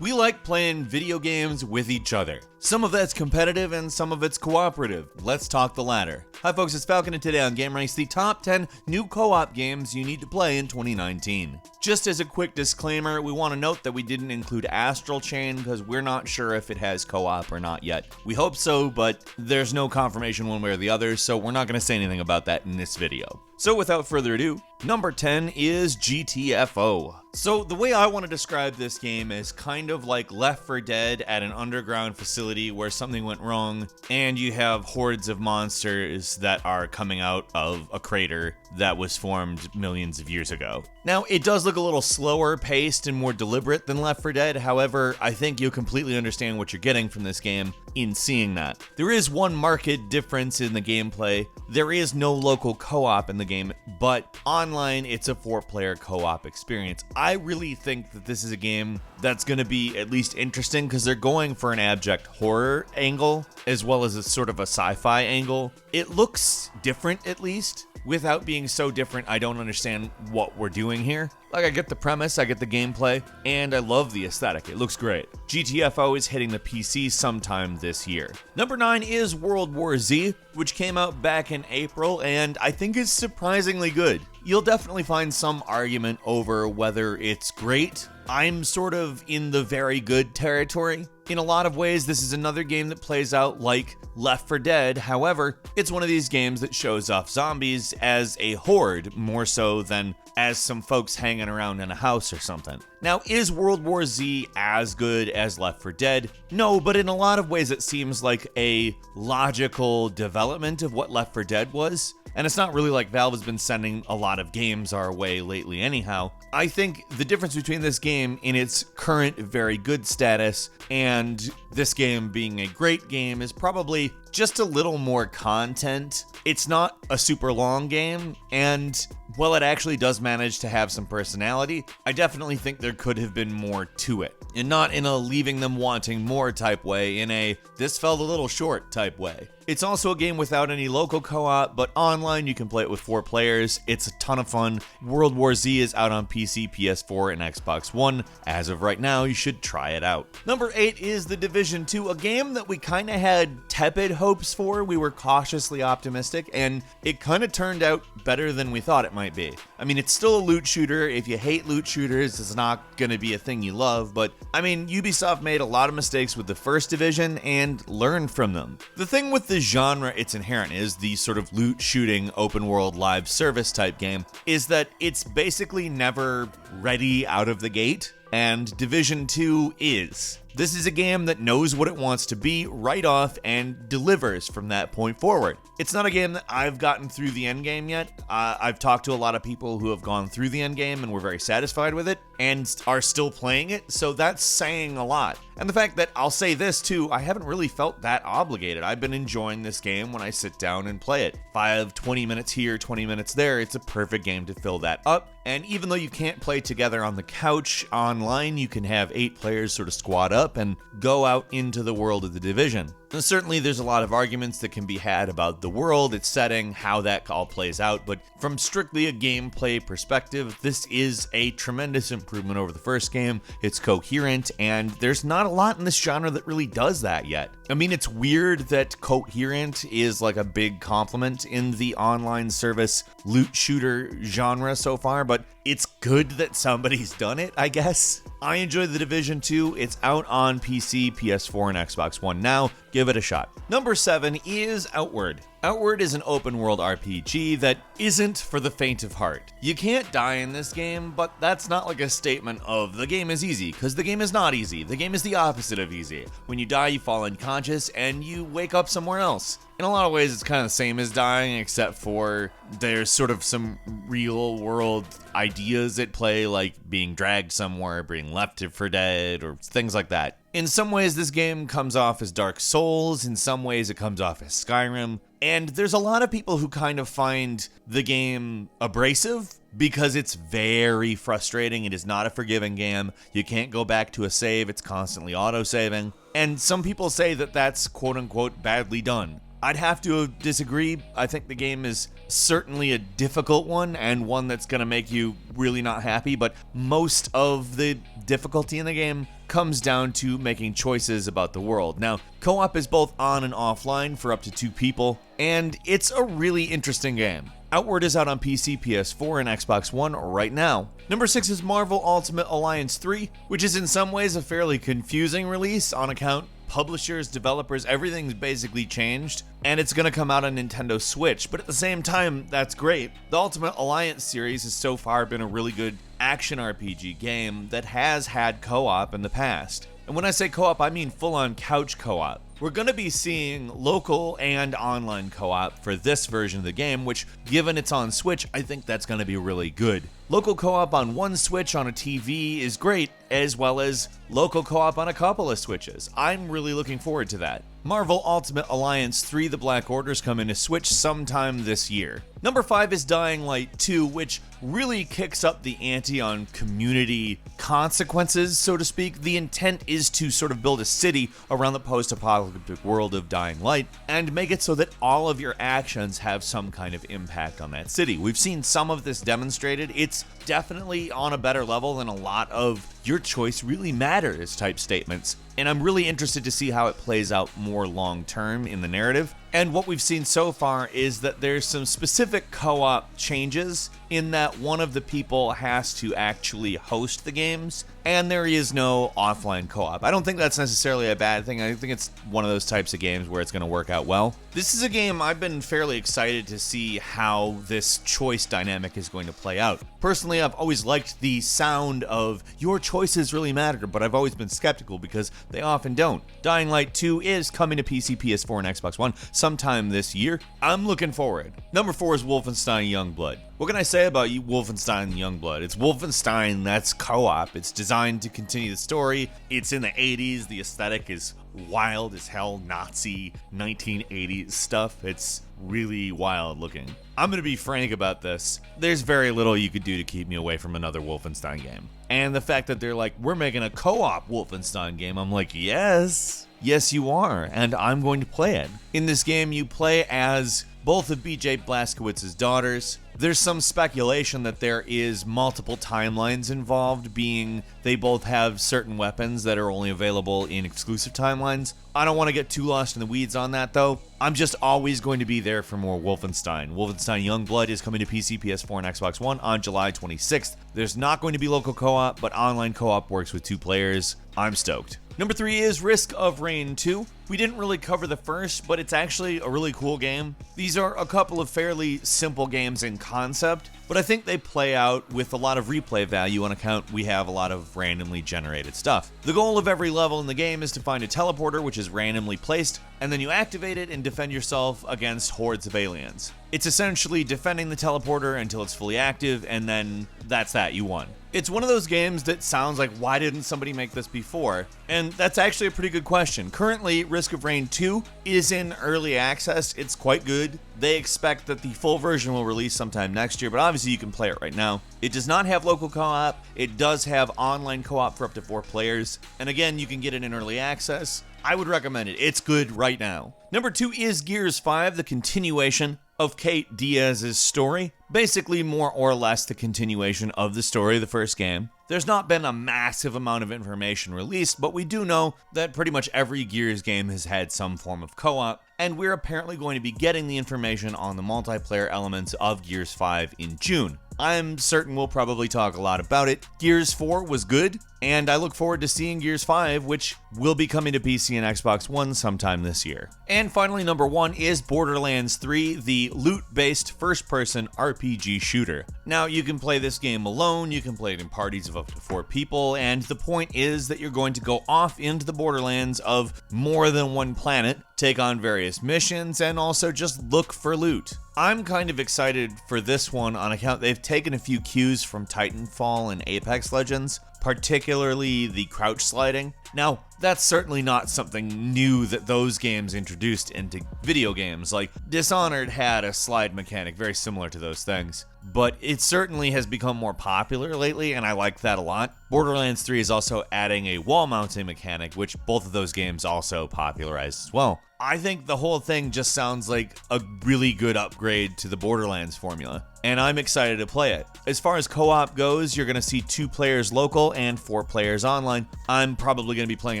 We like playing video games with each other. Some of that's competitive and some of it's cooperative. Let's talk the latter. Hi folks, it's Falcon, and today on gameranx, the top 10 new co-op games you need to play in 2019. Just as a quick disclaimer, we want to note that we didn't include Astral Chain because we're not sure if it has co-op or not yet. We hope so, but there's no confirmation one way or the other, so we're not going to say anything about that in this video. So without further ado, number 10 is GTFO. So the way I want to describe this game is kind of like Left 4 Dead at an underground facility where something went wrong and you have hordes of monsters that are coming out of a crater that was formed millions of years ago. Now, it does look a little slower paced and more deliberate than Left 4 Dead. However, I think you'll completely understand what you're getting from this game in seeing that. There is one marked difference in the gameplay. There is no local co-op in the game, but online it's a 4-player co-op experience. I really think that this is a game that's going to be at least interesting because they're going for an abject horror angle as well as a sort of a sci-fi angle. It looks different, at least. Without being so different, I don't understand what we're doing here. Like, I get the premise, I get the gameplay, and I love the aesthetic. It looks great. GTFO is hitting the PC sometime this year. Number 9 is World War Z, which came out back in April, and I think is surprisingly good. You'll definitely find some argument over whether it's great. I'm sort of in the very good territory. In a lot of ways, this is another game that plays out like Left 4 Dead. However, it's one of these games that shows off zombies as a horde more so than as some folks hanging around in a house or something. Now, is World War Z as good as Left 4 Dead? No, but in a lot of ways it seems like a logical development of what Left 4 Dead was. And it's not really like Valve has been sending a lot of games our way lately anyhow. I think the difference between this game in its current very good status and this game being a great game is probably just a little more content. It's not a super long game, and while it actually does manage to have some personality, I definitely think there could have been more to it. And not in a leaving them wanting more type way, in a this felt a little short type way. It's also a game without any local co-op, but online you can play it with 4 players. It's a ton of fun. World War Z is out on PC, PS4, and Xbox One. As of right now, you should try it out. Number 8 is The Division 2, a game that we kind of had tepid hopes for. We were cautiously optimistic, and it kind of turned out better than we thought it might be. I mean, it's still a loot shooter. If you hate loot shooters, it's not going to be a thing you love, but I mean, Ubisoft made a lot of mistakes with the first Division and learned from them. The thing with the genre it's inherent is the sort of loot shooting open world live service type game is that it's basically never ready out of the gate, and Division 2 is. This is a game that knows what it wants to be right off and delivers from that point forward. It's not a game that I've gotten through the end game yet. I've talked to a lot of people who have gone through the end game and were very satisfied with it and are still playing it, so that's saying a lot. And the fact that I'll say this too, I haven't really felt that obligated. I've been enjoying this game when I sit down and play it. If I have 20 minutes here, 20 minutes there, it's a perfect game to fill that up. And even though you can't play together on the couch, online you can have 8 players sort of squad up and go out into the world of the Division. Now, certainly there's a lot of arguments that can be had about the world, its setting, how that all plays out, but from strictly a gameplay perspective, this is a tremendous improvement over the first game. It's coherent, and there's not a lot in this genre that really does that yet. I mean, it's weird that coherent is like a big compliment in the online service loot shooter genre so far, but it's good that somebody's done it, I guess. I enjoy The Division 2. It's out on PC, PS4, and Xbox One now. Give it a shot. Number 7 is Outward. Outward is an open world RPG that isn't for the faint of heart. You can't die in this game, but that's not like a statement of the game is easy, because the game is not easy. The game is the opposite of easy. When you die, you fall unconscious and you wake up somewhere else. In a lot of ways, it's kind of the same as dying, except for there's sort of some real world ideas at play, like being dragged somewhere, being left for dead, or things like that. In some ways, this game comes off as Dark Souls. In some ways, it comes off as Skyrim. And there's a lot of people who kind of find the game abrasive because it's very frustrating. It is not a forgiving game. You can't go back to a save. It's constantly auto-saving. And some people say that that's quote-unquote badly done. I'd have to disagree. I think the game is certainly a difficult one and one that's going to make you really not happy, but most of the difficulty in the game comes down to making choices about the world. Now, co-op is both on and offline for up to 2 people, and it's a really interesting game. Outward is out on PC, PS4, and Xbox One right now. Number 6 is Marvel Ultimate Alliance 3, which is in some ways a fairly confusing release on account publishers, developers, everything's basically changed, and it's gonna come out on Nintendo Switch, but at the same time, that's great. The Ultimate Alliance series has so far been a really good action RPG game that has had co-op in the past. And when I say co-op, I mean full-on couch co-op. We're going to be seeing local and online co-op for this version of the game, which, given it's on Switch, I think that's going to be really good. Local co-op on one Switch on a TV is great, as well as local co-op on a couple of Switches. I'm really looking forward to that. Marvel Ultimate Alliance 3: The Black Order's coming to Switch sometime this year. Number 5 is Dying Light 2, which really kicks up the ante on community consequences, so to speak. The intent is to sort of build a city around the post-apocalyptic world of Dying Light and make it so that all of your actions have some kind of impact on that city. We've seen some of this demonstrated. It's definitely on a better level than a lot of your choice really matters type statements, and I'm really interested to see how it plays out more long term in the narrative. And what we've seen so far is that there's some specific co-op changes in that one of the people has to actually host the games, and there is no offline co-op. I don't think that's necessarily a bad thing. I think it's one of those types of games where it's going to work out well. This is a game I've been fairly excited to see how this choice dynamic is going to play out. Personally, I've always liked the sound of your choices really matter, but I've always been skeptical because they often don't. Dying Light 2 is coming to PC, PS4, and Xbox One sometime this year. I'm looking forward. Number 4 is Wolfenstein Youngblood. What can I say about Wolfenstein Youngblood? It's Wolfenstein that's co-op. It's designed to continue the story. It's in the 80s. The aesthetic is wild as hell, Nazi 1980s stuff. It's really wild looking. I'm going to be frank about this. There's very little you could do to keep me away from another Wolfenstein game. And the fact that they're like, we're making a co-op Wolfenstein game, I'm like, yes, you are, and I'm going to play it. In this game, you play as both of BJ Blazkowicz's daughters. There's some speculation that there is multiple timelines involved, being they both have certain weapons that are only available in exclusive timelines. I don't want to get too lost in the weeds on that though. I'm just always going to be there for more Wolfenstein. Wolfenstein Youngblood is coming to PC, PS4, and Xbox One on July 26th. There's not going to be local co-op, but online co-op works with 2 players. I'm stoked. Number 3 is Risk of Rain 2. We didn't really cover the first, but it's actually a really cool game. These are a couple of fairly simple games in concept, but I think they play out with a lot of replay value on account we have a lot of randomly generated stuff. The goal of every level in the game is to find a teleporter which is randomly placed, and then you activate it and defend yourself against hordes of aliens. It's essentially defending the teleporter until it's fully active, and then that's that, you won. It's one of those games that sounds like, why didn't somebody make this before? And that's actually a pretty good question. Currently, Risk of Rain 2 is in early access. It's quite good. They expect that the full version will release sometime next year, but obviously you can play it right now. It does not have local co-op. It does have online co-op for up to 4 players. And again, you can get it in early access. I would recommend it. It's good right now. Number 2 is Gears 5, the continuation of Kate Diaz's story. Basically, more or less the continuation of the story of the first game. There's not been a massive amount of information released, but we do know that pretty much every Gears game has had some form of co-op, and we're apparently going to be getting the information on the multiplayer elements of Gears 5 in June. I'm certain we'll probably talk a lot about it. Gears 4 was good, and I look forward to seeing Gears 5, which will be coming to PC and Xbox One sometime this year. And finally, number 1 is Borderlands 3, the loot-based first-person RPG shooter. Now, you can play this game alone, you can play it in parties of up to 4 people, and the point is that you're going to go off into the Borderlands of more than one planet, take on various missions, and also just look for loot. I'm kind of excited for this one on account they've taken a few cues from Titanfall and Apex Legends, particularly the crouch sliding, Now, that's certainly not something new that those games introduced into video games. Like, Dishonored had a slide mechanic very similar to those things, but it certainly has become more popular lately, and I like that a lot. Borderlands 3 is also adding a wall mounting mechanic, which both of those games also popularized as well. I think the whole thing just sounds like a really good upgrade to the Borderlands formula, and I'm excited to play it. As far as co-op goes, you're going to see 2 players local and 4 players online. I'm probably going to be playing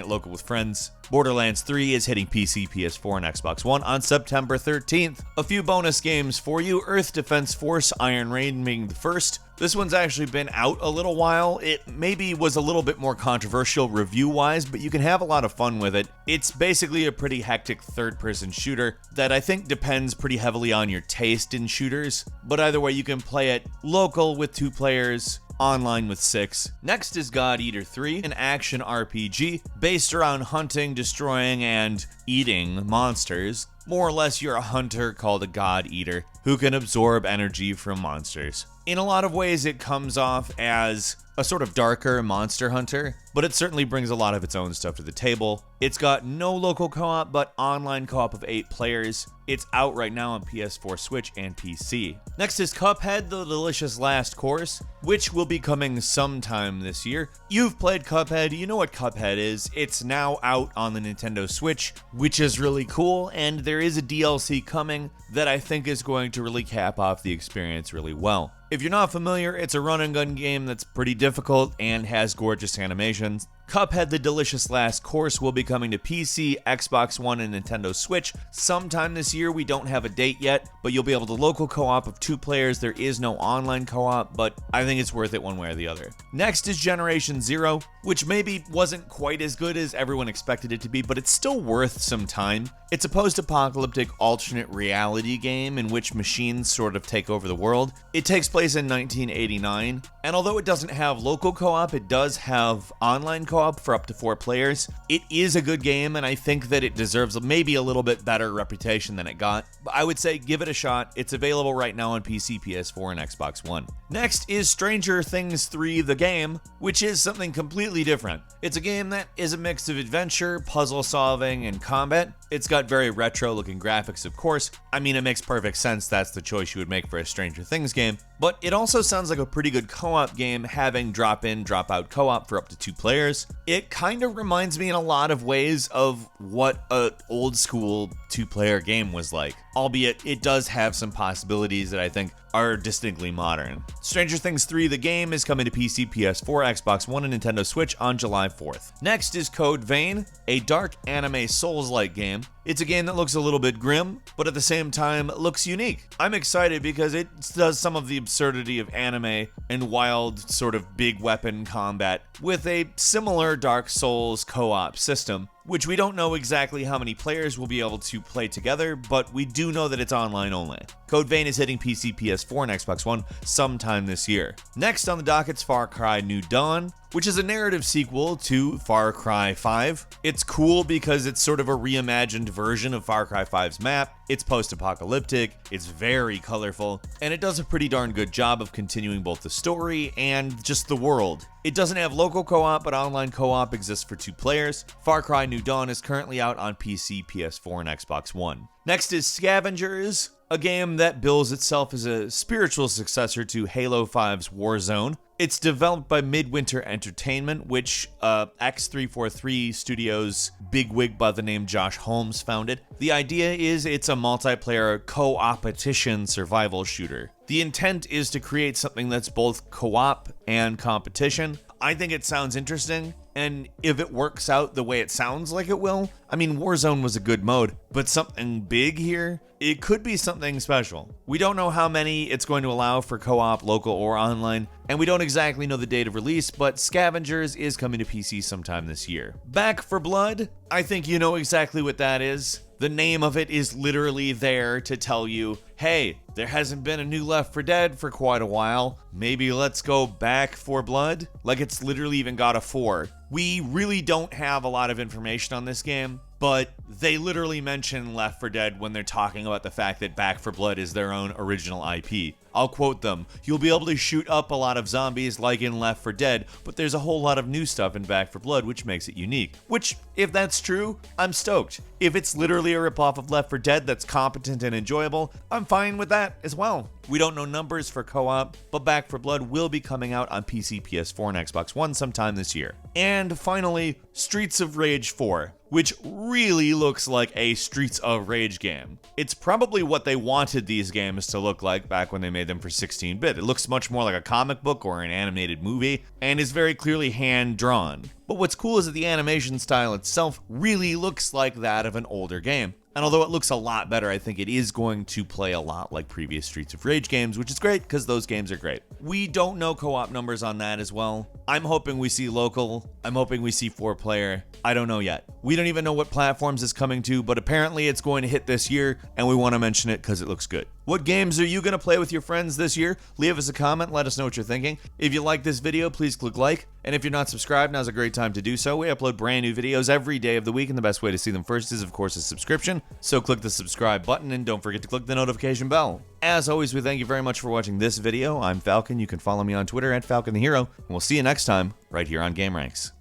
it local with friends. Borderlands 3 is hitting PC, PS4, and Xbox One on September 13th. A few bonus games for you: Earth Defense Force Iron Rain being the first. This one's actually been out a little while. It maybe was a little bit more controversial review-wise, but you can have a lot of fun with it. It's basically a pretty hectic third-person shooter that I think depends pretty heavily on your taste in shooters, but either way, you can play it local with 2 players, online with 6. Next is God Eater 3, an action RPG based around hunting, destroying, and eating monsters. More or less, you're a hunter called a God Eater who can absorb energy from monsters. In a lot of ways, it comes off as a sort of darker Monster Hunter, but it certainly brings a lot of its own stuff to the table. It's got no local co-op, but online co-op of 8 players. It's out right now on PS4, Switch, and PC. Next is Cuphead, The Delicious Last Course, which will be coming sometime this year. You've played Cuphead, you know what Cuphead is. It's now out on the Nintendo Switch, which is really cool, and there is a DLC coming that I think is going to really cap off the experience really well. If you're not familiar, it's a run and gun game that's pretty difficult and has gorgeous animations. Cuphead, The Delicious Last Course will be coming to PC, Xbox One, and Nintendo Switch sometime this year. We don't have a date yet, but you'll be able to local co-op of 2 players. There is no online co-op, but I think it's worth it one way or the other. Next is Generation Zero, which maybe wasn't quite as good as everyone expected it to be, but it's still worth some time. It's a post-apocalyptic alternate reality game in which machines sort of take over the world. It takes place in 1989, and although it doesn't have local co-op, it does have online co-op for up to 4 players. It is a good game, and I think that it deserves maybe a little bit better reputation than it got, but I would say give it a shot. It's available right now on PC, PS4, and Xbox One. Next is Stranger Things 3, the game, which is something completely different. It's a game that is a mix of adventure, puzzle solving, and combat. It's got very retro-looking graphics, of course. I mean, it makes perfect sense that's the choice you would make for a Stranger Things game, but it also sounds like a pretty good co-op game, having drop-in, drop-out co-op for up to 2 players. It kind of reminds me in a lot of ways of what an old-school 2-player game was like, albeit it does have some possibilities that I think are distinctly modern. Stranger Things 3, the game, is coming to PC, PS4, Xbox One, and Nintendo Switch on July 4th. Next is Code Vein, a dark anime Souls-like game. It's a game that looks a little bit grim, but at the same time looks unique. I'm excited because it does some of the absurdity of anime and wild sort of big weapon combat with a similar Dark Souls co-op system, which we don't know exactly how many players will be able to play together, but we do know that it's online only. Code Vein is hitting PC, PS4, and Xbox One sometime this year. Next on the docket's Far Cry New Dawn, which is a narrative sequel to Far Cry 5. It's cool because it's sort of a reimagined version of Far Cry 5's map. It's post-apocalyptic, it's very colorful, and it does a pretty darn good job of continuing both the story and just the world. It doesn't have local co-op, but online co-op exists for 2 players. Far Cry New Dawn is currently out on PC, PS4, and Xbox One. Next is Scavengers, a game that bills itself as a spiritual successor to Halo 5's Warzone. It's developed by Midwinter Entertainment, which X343 Studios bigwig by the name Josh Holmes founded. The idea is it's a multiplayer co-opetition survival shooter. The intent is to create something that's both co-op and competition. I think it sounds interesting, and if it works out the way it sounds like it will, I mean, Warzone was a good mode, but something big here, it could be something special. We don't know how many it's going to allow for co-op, local, or online, and we don't exactly know the date of release, but Scavengers is coming to PC sometime this year. Back 4 Blood, I think you know exactly what that is. The name of it is literally there to tell you, hey, there hasn't been a new Left 4 Dead for quite a while. Maybe let's go back 4 Blood? Like, it's literally even got a 4. We really don't have a lot of information on this game, but they literally mention Left 4 Dead when they're talking about the fact that Back 4 Blood is their own original IP. I'll quote them. You'll be able to shoot up a lot of zombies like in Left 4 Dead, but there's a whole lot of new stuff in Back 4 Blood which makes it unique. Which, if that's true, I'm stoked. If it's literally a ripoff of Left 4 Dead that's competent and enjoyable, I'm fine with that as well. We don't know numbers for co-op, but Back 4 Blood will be coming out on PC, PS4, and Xbox One sometime this year. And finally, Streets of Rage 4, which really looks like a Streets of Rage game. It's probably what they wanted these games to look like back when they made them for 16-bit. It looks much more like a comic book or an animated movie, and is very clearly hand-drawn. But what's cool is that the animation style itself really looks like that of an older game. And although it looks a lot better, I think it is going to play a lot like previous Streets of Rage games, which is great because those games are great. We don't know co-op numbers on that as well. I'm hoping we see local. I'm hoping we see 4-player. I don't know yet. We don't even know what platforms it's coming to, but apparently it's going to hit this year, and we want to mention it because it looks good. What games are you going to play with your friends this year? Leave us a comment, let us know what you're thinking. If you like this video, please click like. And if you're not subscribed, now's a great time to do so. We upload brand new videos every day of the week, and the best way to see them first is, of course, a subscription. So click the subscribe button, and don't forget to click the notification bell. As always, we thank you very much for watching this video. I'm Falcon. You can follow me on Twitter at FalconTheHero, and we'll see you next time right here on GameRanx.